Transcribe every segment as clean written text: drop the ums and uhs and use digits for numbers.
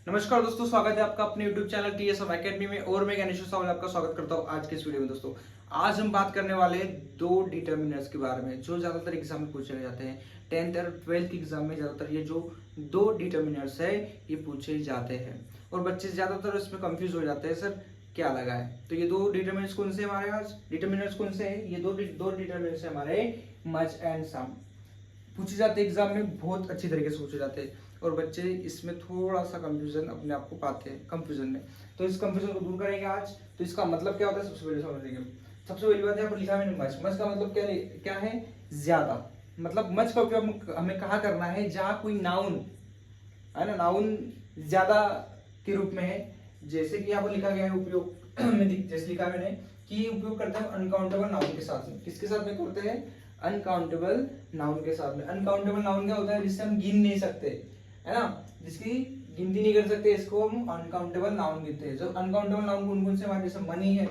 नमस्कार दोस्तों, स्वागत है आपका अपने YouTube चैनल TSM एकेडमी में और मैं गणेश सावल आपका स्वागत करता हूं आज के इस वीडियो में। दोस्तों आज हम बात करने वाले हैं दो डिटर्मिनर्स के बारे में जो ज्यादातर एग्जाम में पूछे जाते हैं। 10th और 12th के एग्जाम में ज्यादातर ये जो दो डिटर्मिनर्स है ये पूछे जाते हैं और बच्चे ज्यादातर इसमें कंफ्यूज हो जाते हैं, सर क्या लगा है। तो ये दो डिटर्मिनर्स कौन से हमारे आज डिटर्मिनर्स कौन से है, ये दो डिटर्मिनर्स है हमारे मच एंड सम। पूछे जाते हैं एग्जाम में, बहुत अच्छी तरीके से पूछे जाते हैं और बच्चे इसमें थोड़ा सा कंफ्यूजन अपने आप को पाते हैं कंफ्यूजन में। तो इस कंफ्यूजन को दूर करेंगे आज। तो इसका मतलब क्या होता है सबसे पहले समझ लेंगे। सबसे पहली बात यहाँ पर लिखा है मच। मच का मतलब क्या है, ज्यादा। मतलब मच का उपयोग हमें कहाँ करना है, जहाँ कोई नाउन है ना, नाउन ज्यादा के रूप में है। जैसे कि यहाँ पर लिखा गया है उपयोग जैसे लिखा है मैंने कि उपयोग करते हैं अनकाउंटेबल नाउन के साथ में। किसके साथ में करते हैं, अनकाउंटेबल नाउन के साथ में। अनकाउंटेबल नाउन क्या होता है, जिससे हम गिन नहीं सकते, है ना, जिसकी गिनती नहीं कर सकते, इसको हम अनकाउंटेबल नाउन कहते हैं। जो अनकाउंटेबल नाउन कौन कौन से हमारे, जैसे मनी है,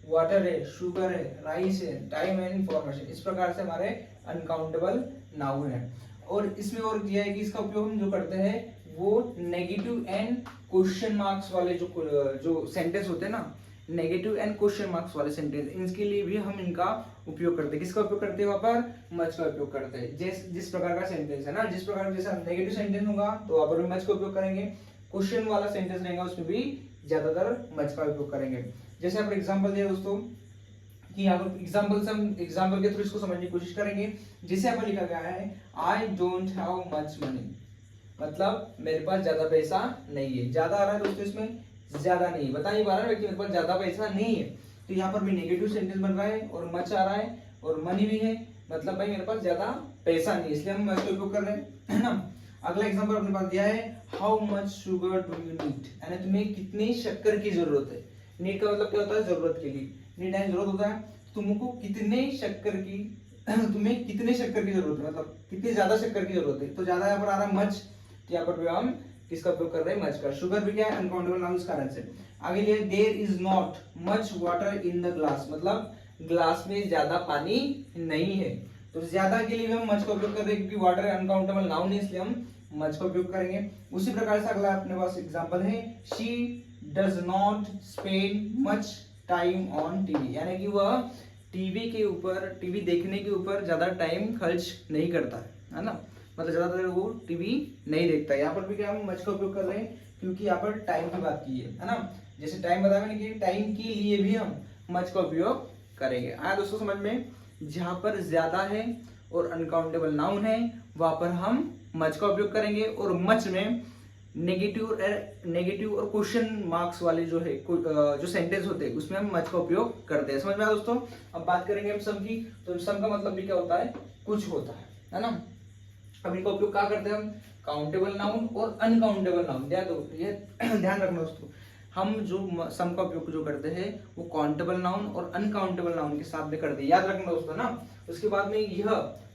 वाटर है, शुगर है, राइस है, टाइम एंड इंफॉर्मेशन, इस प्रकार से हमारे अनकाउंटेबल नाउन है। और इसमें और दिया है कि इसका उपयोग हम जो करते हैं वो नेगेटिव एंड क्वेश्चन मार्क्स वाले जो सेंटेंस होते हैं ना, नेगेटिव एंड क्वेश्चन मार्क्स वाले सेंटेंस, इनके लिए भी हम इनका उपयोग करते हैं। किसका उपयोग करते हैं, वहां पर मच का उपयोग करते हैं। जिस प्रकार का सेंटेंस है ना, जिस प्रकार जैसा नेगेटिव सेंटेंस होगा तो वहां पर भी मच का उपयोग करेंगे। क्वेश्चन वाला सेंटेंस रहेगा उसमें भी ज्यादातर मच का उपयोग करेंगे। जैसे यहाँ पर एग्जाम्पल दिया दोस्तों कि यहाँ पर एग्जाम्पल से हम एग्जाम्पल के थ्रू इसको समझने की कोशिश करेंगे। जैसे यहाँ पर लिखा गया है I don't have much money, मतलब मेरे पास ज्यादा पैसा नहीं है। ज्यादा आ रहा है दोस्तों, इसमें ज्यादा नहीं, बता नहीं पा रहा है कि मेरे पास ज्यादा पैसा नहीं है। तो यहाँ पर भी नेगेटिव सेंटेंस बन रहा है और मच आ रहा है और मनी भी है, मतलब भाई मेरे पास ज्यादा पैसा नहीं, इसलिए हम मच का उपयोग कर रहे हैं, है ना। अगला एग्जांपल अपने पास दिया है how much sugar do you need, यानी तुम्हें कितनी शक्कर की जरूरत है। नीड का मतलब क्या होता है, जरूरत के लिए। नीड है जरूरत होता है, तुमको कितने शक्कर की तुम्हें कितने शक्कर की जरूरत है, मतलब कितनी ज्यादा शक्कर की जरूरत है। तो ज्यादा यहाँ पर आ रहा है मच, यहाँ पर भी हम किसका उपयोग कर रहे हैं, मच का। शुगर भी क्या है, अनकाउंटेबल नाउन, इस कारण से। आगे लिया there is not much water in the glass, मतलब ग्लास में ज्यादा पानी नहीं है। तो ज्यादा के लिए भी हम मच का उपयोग कर रहे हैं, क्योंकि वाटर अनकाउंटेबल नाउन है, इसलिए हम मच का उपयोग करेंगे। उसी प्रकार से अगला अपने पास एग्जांपल है she does not spend much time on TV, यानी कि वह टीवी के ऊपर, टीवी देखने के ऊपर ज्यादा टाइम खर्च नहीं करता है ना, मतलब ज्यादातर वो टीवी नहीं देखता है। यहाँ पर भी क्या हम मच का उपयोग कर रहे हैं, क्योंकि यहाँ पर टाइम की बात की है ना। जैसे टाइम बताया मैंने कि टाइम के लिए भी हम मच का उपयोग करेंगे। आया दोस्तों समझ में। जहां पर ज्यादा है और अनकाउंटेबल नाउन है वहां पर हम मच का उपयोग करेंगे, और मच में नेगेटिव और क्वेश्चन मार्क्स वाले जो है जो सेंटेंस होते हैं उसमें हम मच का उपयोग करते हैं। समझ में आया दोस्तों। अब बात करेंगे हम सम की। तो सम का मतलब भी क्या होता है, कुछ होता है ना। अब इनका उपयोग क्या करते हैं हम, काउंटेबल नाउन और अनकाउंटेबल नाउन। ये ध्यान रखना दोस्तों, हम जो सम का उपयोग जो करते हैं वो काउंटेबल नाउन और अनकाउंटेबल नाउन के साथ में करते हैं, याद रखना दोस्तों ना। उसके बाद में यह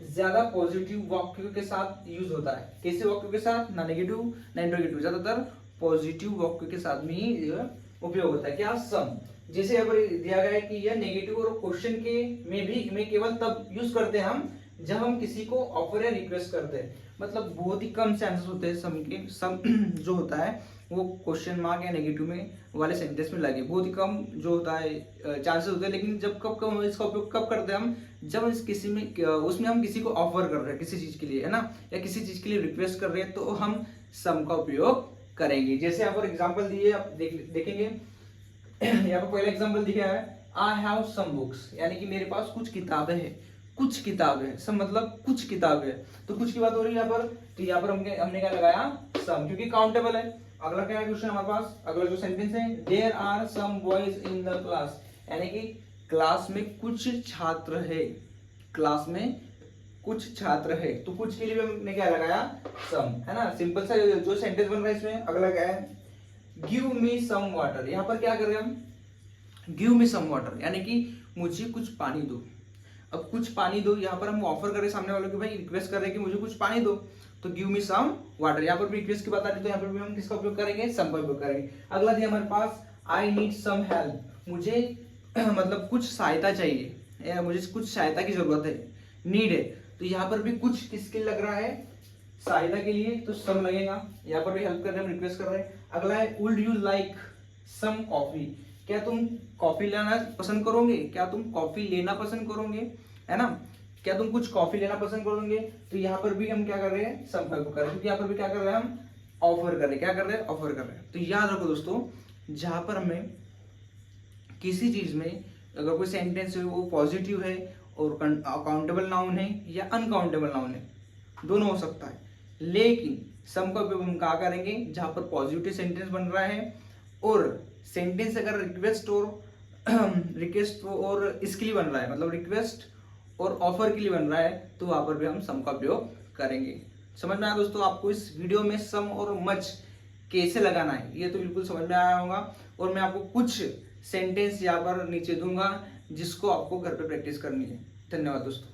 ज्यादा पॉजिटिव वाक्यों के साथ यूज होता है। कैसे वाक्यों के साथ, ना नेगेटिव ना इंटरोगेटिव, ज्यादातर पॉजिटिव वाक्यों के साथ में ही उपयोग होता है। क्या, सम। जैसे यहाँ पर दिया गया है कि यह नेगेटिव और क्वेश्चन के में केवल तब यूज करते हैं हम जब हम किसी को ऑफर या रिक्वेस्ट करते हैं। मतलब बहुत ही कम चांसेस होते हैं सम के, सम जो होता है वो क्वेश्चन मार्क या नेगेटिव में वाले सेंटेंस में लगे, बहुत ही कम जो होता है चांसेस होते हैं। लेकिन जब कब इसका उपयोग कब करते हैं हम, जब इस किसी में उसमें हम किसी को ऑफर कर रहे हैं किसी चीज के लिए, है ना, या किसी चीज के लिए रिक्वेस्ट कर रहे हैं, तो हम सम का उपयोग करेंगे। जैसे यहाँ पर एग्जाम्पल दिए, आप देखेंगे यहाँ पर पहला एग्जाम्पल दिया है आई हैव सम बुक्स, यानी कि मेरे पास कुछ किताबें हैं। कुछ किताबें, सम मतलब कुछ किताबें, तो कुछ की बात हो रही है यहाँ पर। तो यहाँ पर हमने क्या लगाया, सम, क्योंकि काउंटेबल है। अगला क्या है क्वेश्चन हमारे पास, अगला जो सेंटेंस है there are some boys in the class, यानी कि क्लास में कुछ छात्र है, क्लास में कुछ छात्र है। तो कुछ के लिए भी हमने क्या लगाया, सम, है ना। सिंपल सा जो सेंटेंस बन रहा है इसमें। अगला क्या है, गिव मी सम वाटर, यहाँ पर क्या कर रहे हैं हम, गिव मी सम वाटर, यानी कि मुझे कुछ पानी दो। अब कुछ पानी दो, यहाँ पर हम ऑफर कर रहे हैं सामने वालों को, भाई रिक्वेस्ट कर रहे हैं कि मुझे कुछ पानी दो, तो गिव मी सम वाटर। यहाँ पर भी रिक्वेस्ट की बात आ रही है, तो यहाँ पर भी हम किसका उपयोग करेंगे, सम का उपयोग करेंगे। अगला दिया हमारे पास आई नीड सम हेल्प, मुझे मतलब कुछ सहायता चाहिए, या मुझे कुछ सहायता की जरूरत है, नीड है। तो यहाँ पर भी कुछ किसके लग रहा है, सहायता के लिए तो सम लगेगा, यहाँ पर भी हेल्प कर रहे हैं, हम रिक्वेस्ट कर रहे हैं। अगला है would you like some coffee, क्या तुम कॉफी लेना पसंद करोगे, क्या तुम कॉफी लेना पसंद करोगे, है ना, क्या तुम कुछ कॉफी लेना पसंद करोगे। तो यहाँ पर भी हम क्या कर रहे हैं, सम हेल्प कर रहे हैं, क्योंकि यहाँ पर भी क्या कर रहे हैं, हम ऑफर कर रहे हैं, क्या कर रहे हैं, ऑफर कर रहे हैं। तो याद रखो दोस्तों, जहां पर हमें किसी चीज में अगर कोई सेंटेंस है वो पॉजिटिव है और अकाउंटेबल नाउन है या अनकाउंटेबल नाउन है, दोनों हो सकता है, लेकिन सम का उपयोग हम कहा करेंगे जहां पर पॉजिटिव सेंटेंस बन रहा है और सेंटेंस अगर रिक्वेस्ट और इसके लिए बन रहा है, मतलब रिक्वेस्ट और ऑफर के लिए बन रहा है, तो वहां पर भी हम सम का उपयोग करेंगे। समझ में आया दोस्तों आपको इस वीडियो में सम और मच कैसे लगाना है, ये तो बिल्कुल समझ में आया होगा। और मैं आपको कुछ सेंटेंस यहाँ पर नीचे दूंगा जिसको आपको घर पे प्रैक्टिस करनी है। धन्यवाद दोस्तों।